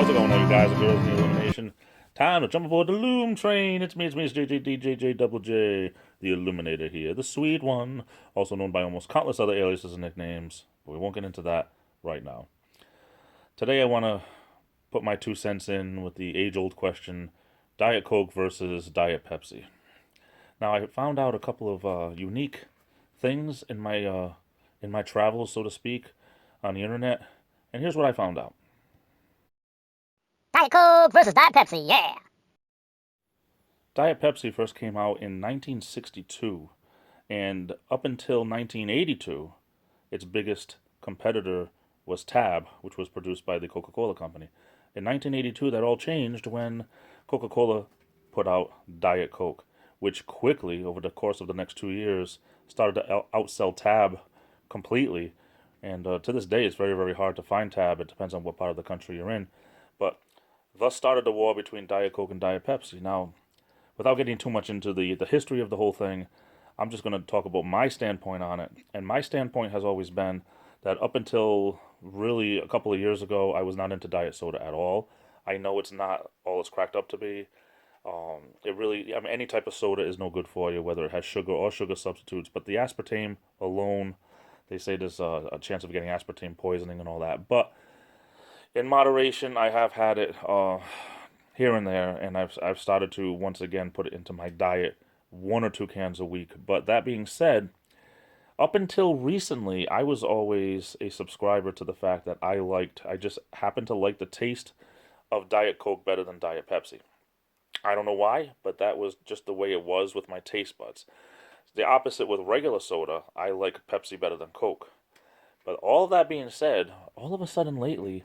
How's it going, all you guys and girls in the Illumination? Time to jump aboard the Loom train. It's me, JJ, the Illuminator here, the sweet one, also known by almost countless other aliases and nicknames, but we won't get into that right now. Today I want to put my 2 cents in with the age-old question, Diet Coke versus Diet Pepsi. Now, I found out a couple of unique things in my travels, so to speak, on the internet, and here's what I found out. Diet Coke versus Diet Pepsi, yeah! Diet Pepsi first came out in 1962, and up until 1982, its biggest competitor was Tab, which was produced by the Coca-Cola Company. In 1982, that all changed when Coca-Cola put out Diet Coke, which quickly, over the course of the next 2 years, started to outsell Tab completely. And to this day, it's very, very hard to find Tab. It depends on what part of the country you're in. But thus started the war between Diet Coke and Diet Pepsi. Now, without getting too much into the history of the whole thing, I'm just going to talk about my standpoint on it. And my standpoint has always been that up until really a couple of years ago, I was not into diet soda at all. I know it's not all it's cracked up to be. Any type of soda is no good for you, whether it has sugar or sugar substitutes. But the aspartame alone, they say there's a chance of getting aspartame poisoning and all that. But in moderation, I have had it here and there, and I've started to once again put it into my diet, 1 or 2 cans a week. But that being said, up until recently, I was always a subscriber to the fact that I just happened to like the taste of Diet Coke better than Diet Pepsi. I don't know why, but that was just the way it was with my taste buds. The opposite with regular soda, I like Pepsi better than Coke. But all that being said, all of a sudden lately,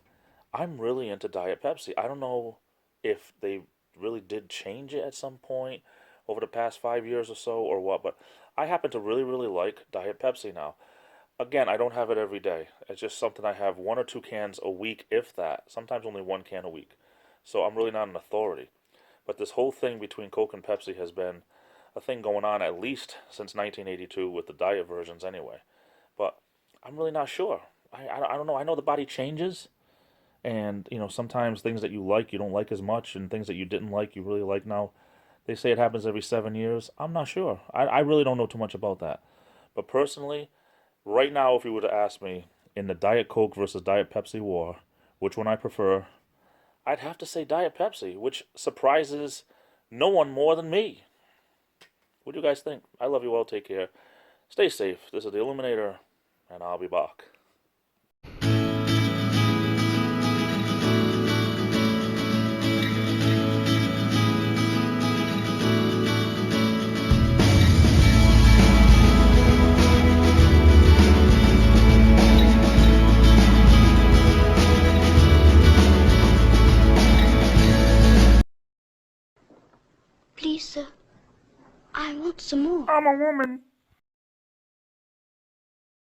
I'm really into Diet Pepsi. I don't know if they really did change it at some point over the past 5 years or so or what, but I happen to really, really like Diet Pepsi now. Again, I don't have it every day. It's just something I have 1 or 2 cans a week, if that. Sometimes only 1 can a week. So I'm really not an authority. But this whole thing between Coke and Pepsi has been a thing going on at least since 1982 with the diet versions anyway. But I'm really not sure. I don't know. I know the body changes. And, sometimes things that you like, you don't like as much, and things that you didn't like, you really like now. They say it happens every 7 years. I'm not sure. I really don't know too much about that. But personally, right now, if you were to ask me, in the Diet Coke versus Diet Pepsi war, which one I prefer, I'd have to say Diet Pepsi, which surprises no one more than me. What do you guys think? I love you all. Take care. Stay safe. This is the Illuminator, and I'll be back. Please, sir, I want some more. I'm a woman.